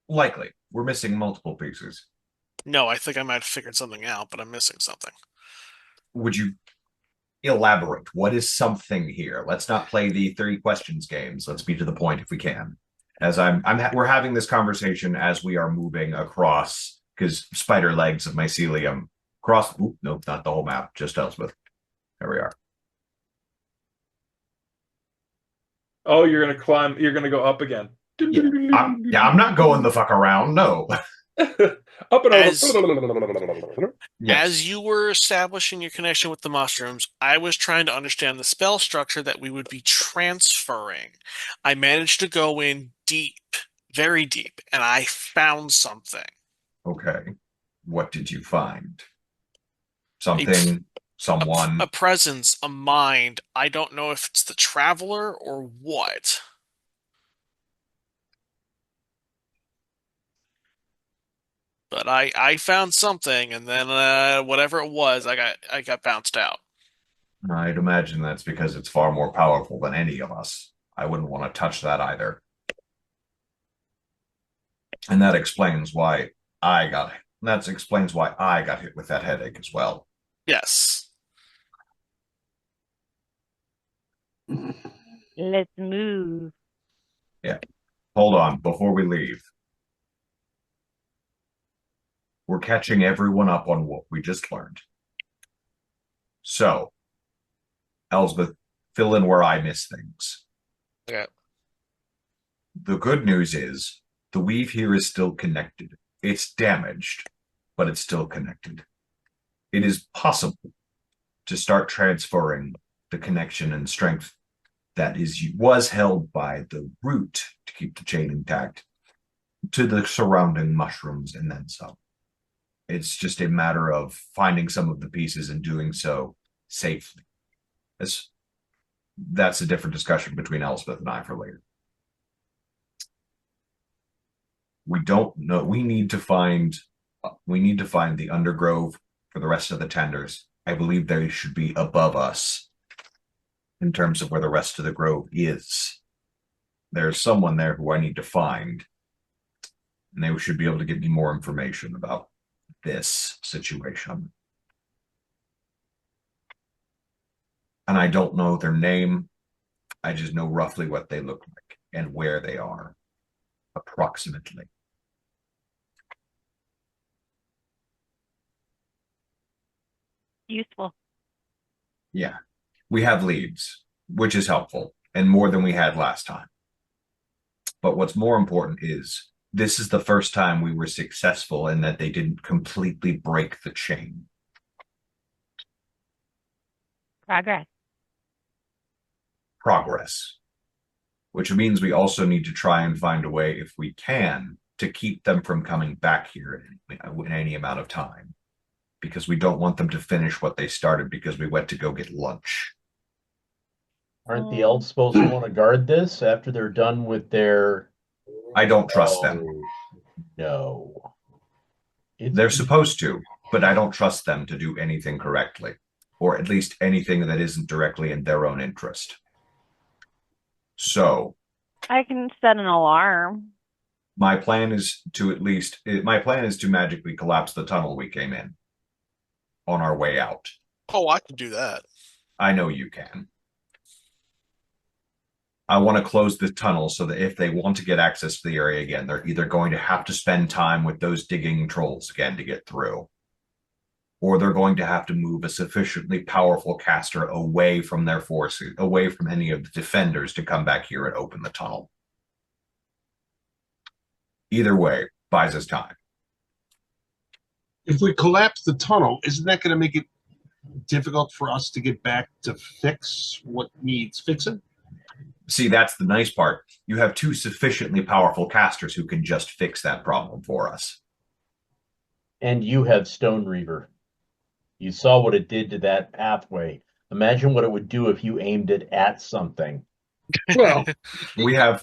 likely, we're missing multiple pieces. No, I think I might have figured something out, but I'm missing something. Would you elaborate? What is something here? Let's not play the 30 questions games. Let's be to the point if we can. As we're having this conversation as we are moving across, because spider legs of mycelium cross. Nope, not the whole map, just Elspeth. There we are. Oh, you're gonna climb. You're gonna go up again. I'm not going the fuck around. No. Up and As over. Yes. as you were establishing your connection with the mushrooms, I was trying to understand the spell structure that we would be transferring. I managed to go in deep, very deep, and I found something. Okay. What did you find? A, Something, someone. a presence, a mind. I don't know if it's the traveler or what. But I found something, and then whatever it was, I got bounced out. I'd imagine that's because it's far more powerful than any of us. I wouldn't want to touch that either. And that explains why I got it. That explains why I got hit with that headache as well. Yes. Let's move. Yeah. Hold on, before we leave. We're catching everyone up on what we just learned. So, Elsbeth, fill in where I miss things. Yeah. The good news is the weave here is still connected. It's damaged, but it's still connected. It is possible to start transferring the connection and strength that was held by the root to keep the chain intact to the surrounding mushrooms and then some. It's just a matter of finding some of the pieces and doing so safely. That's a different discussion between Elspeth and I for later. We don't know. We need to find the undergrove for the rest of the tenders. I believe they should be above us in terms of where the rest of the grove is. There's someone there who I need to find, and they should be able to give me more information about this situation. And I don't know their name. I just know roughly what they look like and where they are, approximately. Useful. Yeah. We have leads, which is helpful, and more than we had last time. But what's more important is this is the first time we were successful in that they didn't completely break the chain. Progress. Which means we also need to try and find a way, if we can, to keep them from coming back here in any amount of time. Because we don't want them to finish what they started because we went to go get lunch. Aren't the elves supposed to want to guard this after they're done with their... I don't trust them. No. They're supposed to, but I don't trust them to do anything correctly, or at least anything that isn't directly in their own interest. So, I can set an alarm. my plan is to magically collapse the tunnel we came in on our way out. Oh, I can do that. I know you can. I want to close the tunnel so that if they want to get access to the area again, they're either going to have to spend time with those digging trolls again to get through, or they're going to have to move a sufficiently powerful caster away from their forces, away from any of the defenders to come back here and open the tunnel. Either way, buys us time. If we collapse the tunnel, isn't that going to make it difficult for us to get back to fix what needs fixing? See, that's the nice part. You have two sufficiently powerful casters who can just fix that problem for us. And you have Stone Reaver. You saw what it did to that pathway. Imagine what it would do if you aimed it at something. Well, We have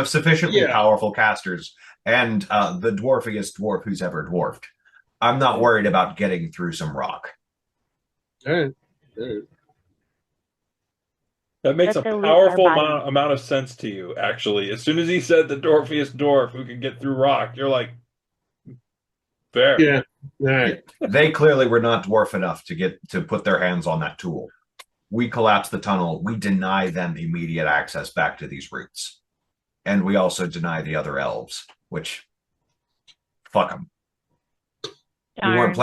sufficiently yeah. powerful casters and the dwarfiest dwarf who's ever dwarfed. I'm not worried about getting through some rock. All right. All right. That makes But a they'll lose powerful our bodies. amount of sense to you, actually. As soon as he said the dwarfiest dwarf who can get through rock, you're like, fair. Yeah. All right. They clearly were not dwarf enough to put their hands on that tool. We collapse the tunnel. We deny them immediate access back to these routes. And we also deny the other elves, which, fuck them. We weren't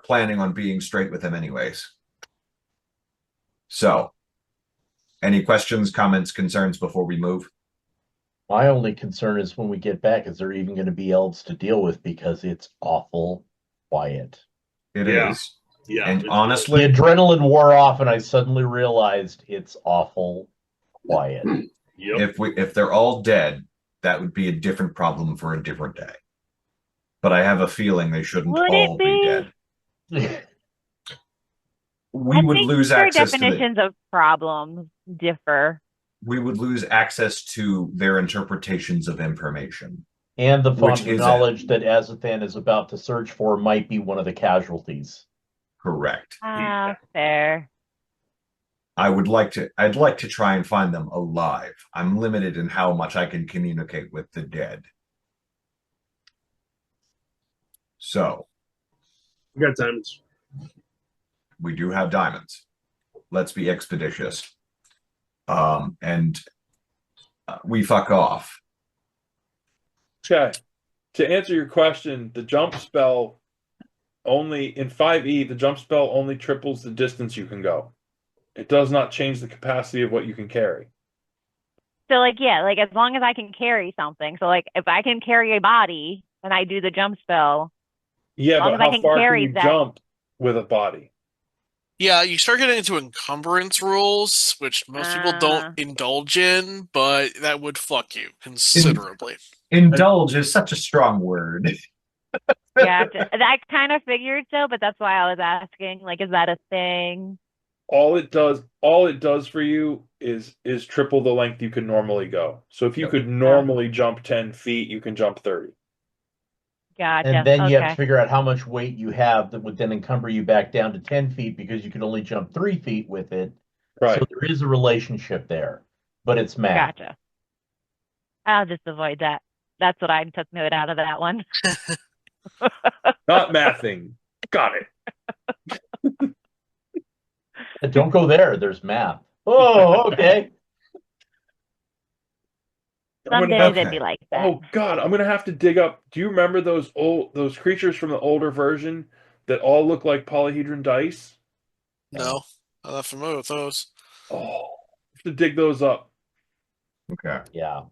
planning on being straight with them anyways. So, any questions, comments, concerns before we move? My only concern is when we get back, is there even going to be elves to deal with, because it's awful quiet. It Yeah. is. Yeah. And The honestly, adrenaline wore off, and I suddenly realized it's awful quiet. Yep. if they're all dead, that would be a different problem for a different day. But I have a feeling they shouldn't Would all it be be? dead. We I would think lose their access to definitions of problems differ. we would lose access to their interpretations of information. And the Which font of is knowledge that Azathan is about to search for might be one of the casualties. Correct. Fair. I'd like to try and find them alive. I'm limited in how much I can communicate with the dead. So, We got diamonds. we do have diamonds. Let's be expeditious. And we fuck off. Okay. To answer your question, the jump spell only in 5e, the jump spell only triples the distance you can go. It does not change the capacity of what you can carry. So like as long as I can carry something. So like if I can carry a body and I do the jump spell, Yeah, as long but as I how can far can carry you that. jump with a body? Yeah, you start getting into encumbrance rules, which most people don't indulge in, but that would fuck you considerably. Indulge is such a strong word. Yeah, I kind of figured so, but that's why I was asking. Like, is that a thing? All it does for you is triple the length you can normally go. So if you could normally jump 10 feet, you can jump 30. Gotcha. And then you have Okay. to figure out how much weight you have that would then encumber you back down to 10 feet, because you can only jump 3 feet with it. Right. So there is a relationship there, but it's math. Gotcha. I'll just avoid that. That's what I took note out of that one. Not mathing. Got it. Don't go there. There's math. Oh, okay. Some days it'd be like that. Oh God, I'm gonna have to dig up. Do you remember those creatures from the older version that all look like polyhedron dice? No, I'm not familiar with those. Oh, I have to dig those up. Okay. Yeah.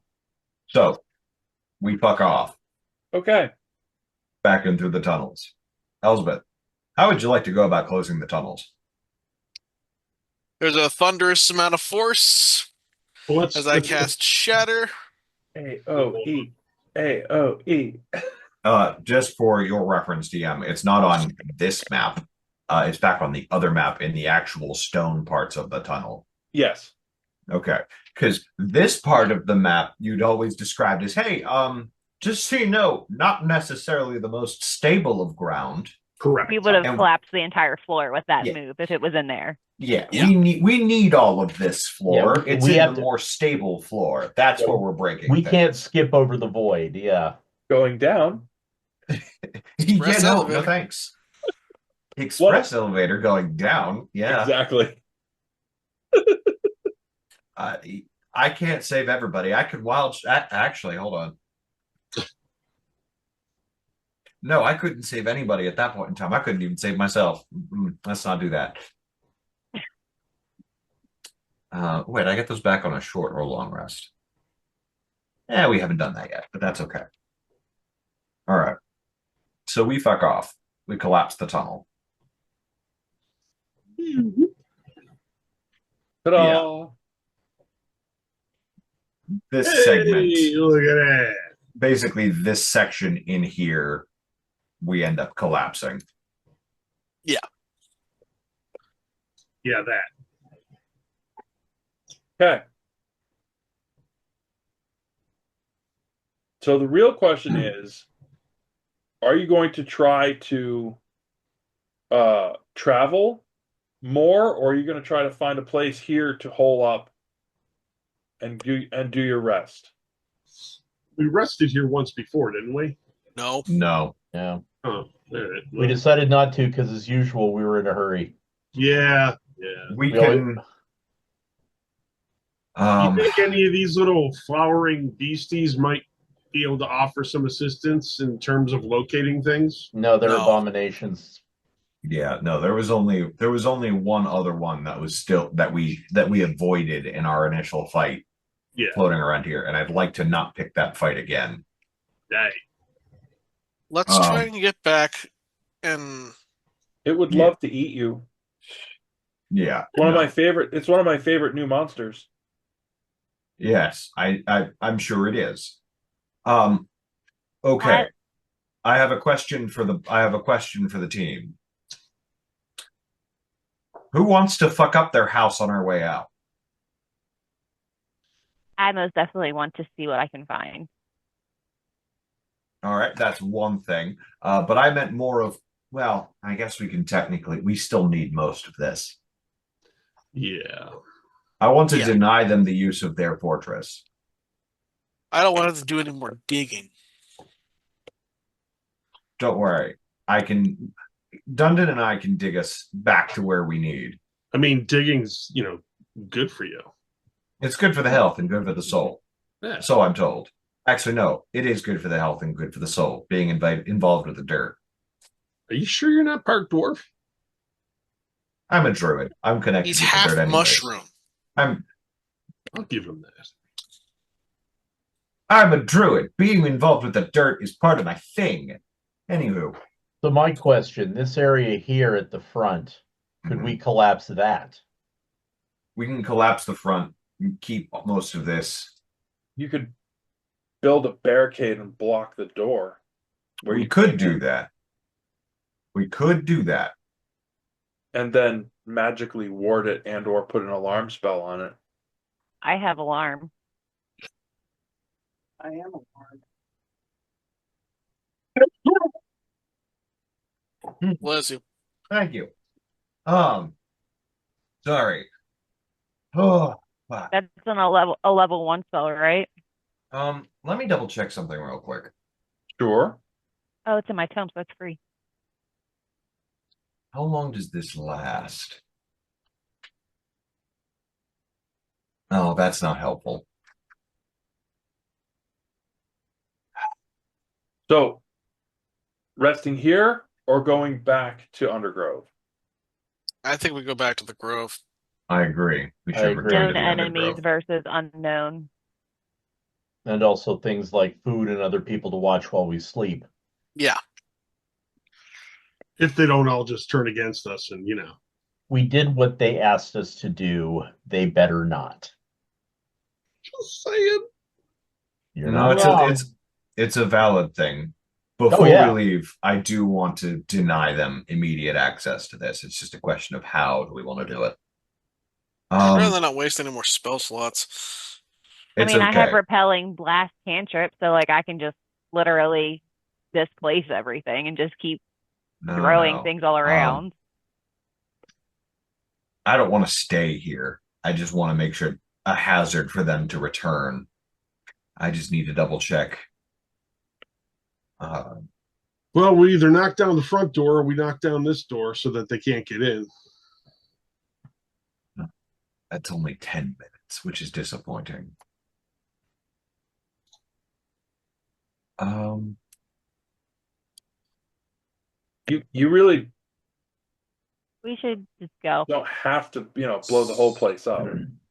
So, we fuck off. Okay. Back in through the tunnels. Elsbeth, how would you like to go about closing the tunnels? There's a thunderous amount of force as I cast Shatter. AOE. AOE. Just for your reference, DM, it's not on this map. It's back on the other map in the actual stone parts of the tunnel. Yes. Okay. Because this part of the map you'd always described as, hey, just so you know, not necessarily the most stable of ground. Correct. We would have collapsed the entire floor with that Yeah. move if it was in there. Yeah, Yeah. we need all of this floor. Yeah, it's we in have the to- more stable floor. That's Yeah, where we're breaking. We things. can't skip over the void. Yeah. Going down. Yeah, Express no, elevator. no thanks. Express elevator going down. Yeah. Exactly. I can't save everybody. I could actually hold on. No, I couldn't save anybody at that point in time. I couldn't even save myself. Let's not do that. Wait, I get those back on a short or long rest. Yeah, we haven't done that yet, but that's okay. All right. So we fuck off. We collapse the tunnel. Ta-da! This segment, Hey, look at that. basically this section in here, we end up collapsing. Yeah, that. Okay. So the real question is, are you going to try to travel more, or are you going to try to find a place here to hole up and do your rest? We rested here once before, didn't we? No. No. Yeah. Oh, all right. We decided not to because, as usual, we were in a hurry. Yeah. We We always- can. You think any of these little flowering beasties might be able to offer some assistance in terms of locating things? No, they're No. abominations. Yeah, no, there was only one other one that was still that we avoided in our initial fight Yeah. floating around here, and I'd like to not pick that fight again. Hey. Let's try and get back and It would Yeah. love to eat you. Yeah. One of no. my favorite. It's one of my favorite new monsters. Yes, I'm sure it is. Okay. That- I have a question for the team. Who wants to fuck up their house on our way out? I most definitely want to see what I can find. All right, that's one thing. But I meant more of, well, I guess we still need most of this. Yeah. I want to Yeah. deny them the use of their fortress. I don't want to do any more digging. Don't worry. Dundon and I can dig us back to where we need. I mean, digging's, good for you. It's good for the health and good for the soul. Yeah. So I'm told. Actually, no, it is good for the health and good for the soul, being involved with the dirt. Are you sure you're not part dwarf? I'm a druid. I'm connected He's with the half dirt anyways. mushroom. I'll give him that. I'm a druid. Being involved with the dirt is part of my thing. Anywho. So my question, this area here at the front, could we collapse that? We can collapse the front and keep most of this. You could build a barricade and block the door. We could do that. We could do that. And then magically ward it and or put an alarm spell on it. I have alarm. I am alarmed. Bless you. Thank you. Sorry. Oh, fuck. That's on a level 1 spell, right? Let me double check something real quick. Sure. Oh, it's in my tome, so it's free. How long does this last? Oh, that's not helpful. So, resting here or going back to Undergrove? I think we go back to the Grove. I agree. We I should agree. return to Known the enemies Undergrowth. versus unknown. And also things like food and other people to watch while we sleep. Yeah. If they don't all just turn against us and, We did what they asked us to do. They better not. Just saying. You're No, not wrong. it's a valid thing. Before yeah. we leave, I do want to deny them immediate access to this. It's just a question of how do we want to do it. I'd rather not waste any more spell slots. It's I have okay. repelling blast cantrip, so I can just literally displace everything and just keep throwing No. things all around. I don't want to stay here. I just want to make sure a hazard for them to return. I just need to double check. Well, we either knock down the front door or we knock down this door so that they can't get in. That's only 10 minutes, which is disappointing. You really We should just go. don't have to, blow the whole place up.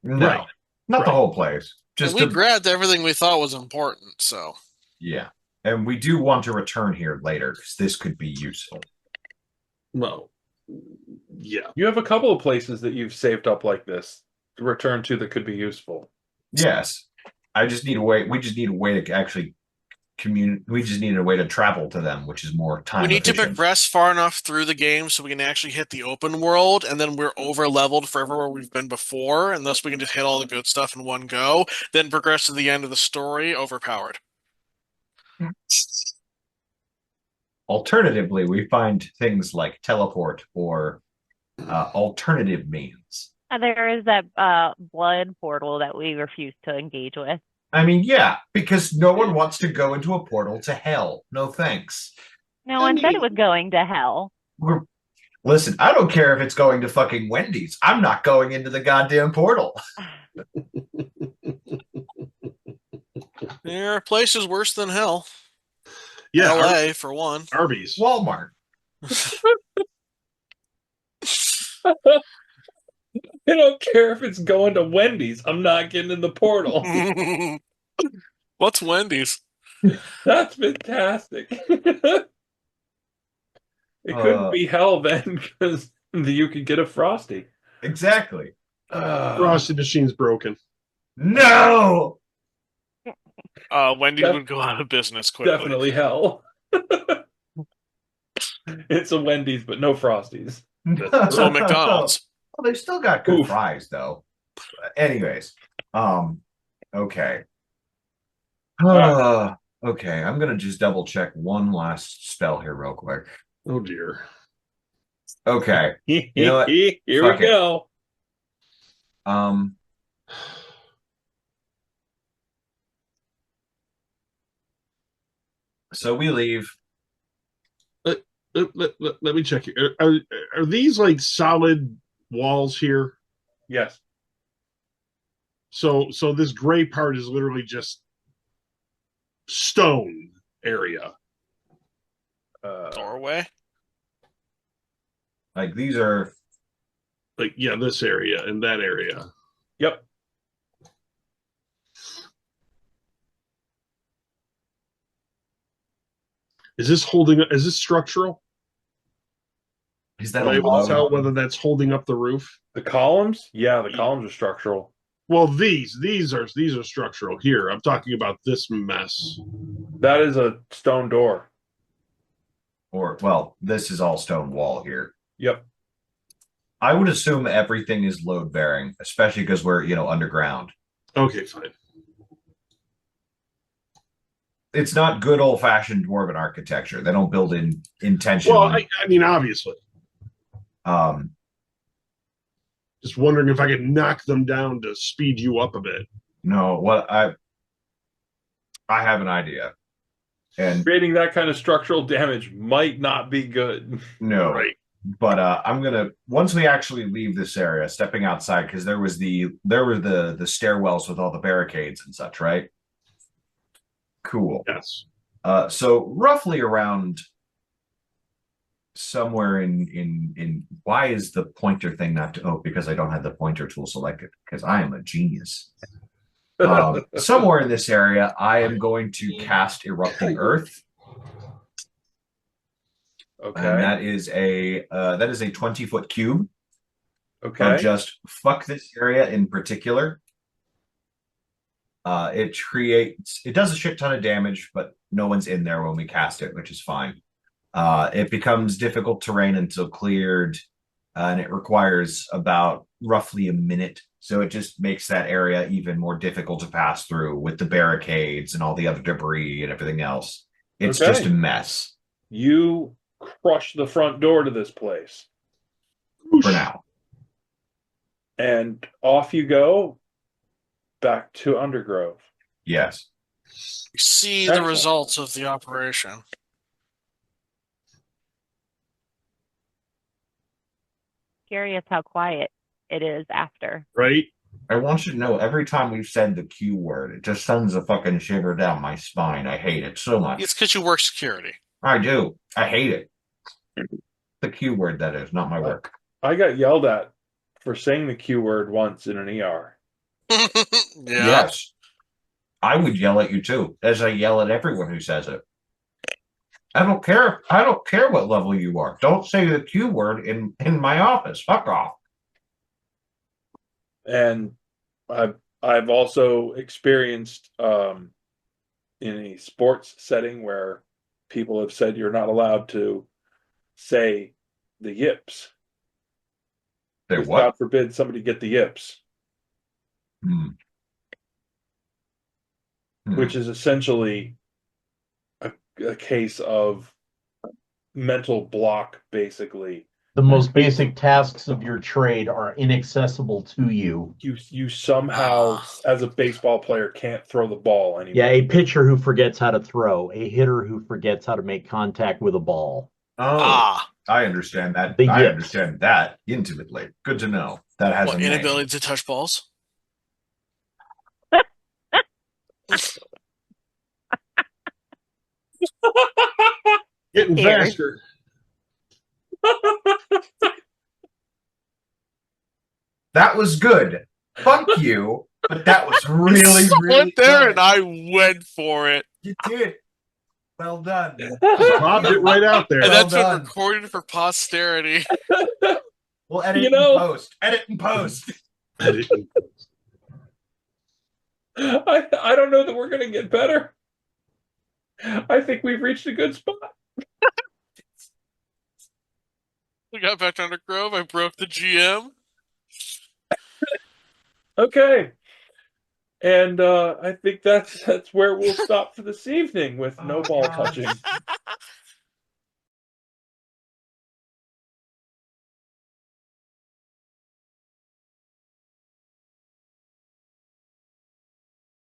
No, Right. not the Right. whole place. And Just we to, grabbed everything we thought was important, so yeah. And we do want to return here later because this could be useful. Well, yeah. You have a couple of places that you've saved up like this to return to that could be useful. Yes. I just need a way. We just need a way to actually we just need a way to travel to them, which is more time we need to efficient. progress far enough through the game so we can actually hit the open world, and then we're over leveled for everywhere we've been before, and thus we can just hit all the good stuff in one go, then progress to the end of the story overpowered. Alternatively, we find things like teleport or alternative means. There is that blood portal that we refuse to engage with. I mean, yeah, because no one wants to go into a portal to hell. No thanks. No one said it was going to hell. Listen, I don't care if it's going to fucking Wendy's. I'm not going into the goddamn portal. There are places worse than hell. Yeah. LA, for one. Arby's. Walmart. I don't care if it's going to Wendy's. I'm not getting in the portal. What's Wendy's? That's fantastic. It couldn't be hell then, because you could get a Frosty. Exactly. Frosty machine's broken. No! Wendy's would go out of business quickly. Definitely hell. It's a Wendy's, but no Frosties. So McDonald's. Well, they've still got good fries, though. Anyways, okay. Okay, I'm gonna just double check one last spell here real quick. Oh dear. Okay. You know what? Here Fuck we it. go. So we leave. Let me check here. Are these like solid walls here? Yes. So this gray part is literally just stone area. Doorway? Like these are Like, yeah, this area and that area. Yep. Is this structural? is that Am I a able to tell load? whether that's holding up the roof? The columns? Yeah, the columns are structural. Well, these are structural here. I'm talking about this mess. That is a stone door. Or well, this is all stone wall here. Yep. I would assume everything is load bearing, especially because we're underground. Okay, fine. It's not good old fashioned dwarven architecture. They don't build in intentionally. Well, I mean, obviously. Um, Just wondering if I could knock them down to speed you up a bit. no, what I have an idea. And Creating that kind of structural damage might not be good. no, Right. but I'm gonna once we actually leave this area, stepping outside because there were the stairwells with all the barricades and such, right? Cool. Yes. So roughly around somewhere in why is the pointer thing not because I don't have the pointer tool selected because I am a genius. Somewhere in this area, I am going to cast Erupting Earth. Okay. And that is a 20-foot cube. Okay. Just fuck this area in particular. It does a shit ton of damage, but no one's in there when we cast it, which is fine. It becomes difficult terrain until cleared, and it requires about roughly a minute. So it just makes that area even more difficult to pass through with the barricades and all the other debris and everything else. It's Okay. just a mess You crush the front door to this place, for now. and off you go back to Undergrove. Yes. We see the Excellent. results of the operation. Curious how quiet it is after. Right? I want you to know every time we've said the Q word, it just sends a fucking shiver down my spine. I hate it so much. It's because you work security. I do. I hate it. The Q word, that is, not my work. I got yelled at for saying the Q word once in an ER. Yeah. Yes. I would yell at you too, as I yell at everyone who says it. I don't care. I don't care what level you are. Don't say the Q word in my office. Fuck off. And I've also experienced in a sports setting where people have said you're not allowed to say the yips. Say Because what? God forbid somebody get the yips, Hmm. which is essentially a case of mental block, basically. The most basic tasks of your trade are inaccessible to you. You somehow, as a baseball player, can't throw the ball anymore. Yeah, a pitcher who forgets how to throw, a hitter who forgets how to make contact with a ball. Oh, I understand that. The I yips. understand that intimately. Good to know. That has What, a name. inability to touch balls? Getting Here. faster. That was good. Fuck you, but that was really, Someone really there, good. and I went for it. You did. Well done. Just bobbed it right out there. And Well that's been done. recorded for posterity. We'll edit You in know- post. Edit in post. I don't know that we're going to get better. I think we've reached a good spot. We got back down to Grove. I broke the GM. Okay. And I think that's where we'll stop for this evening with no ball touching.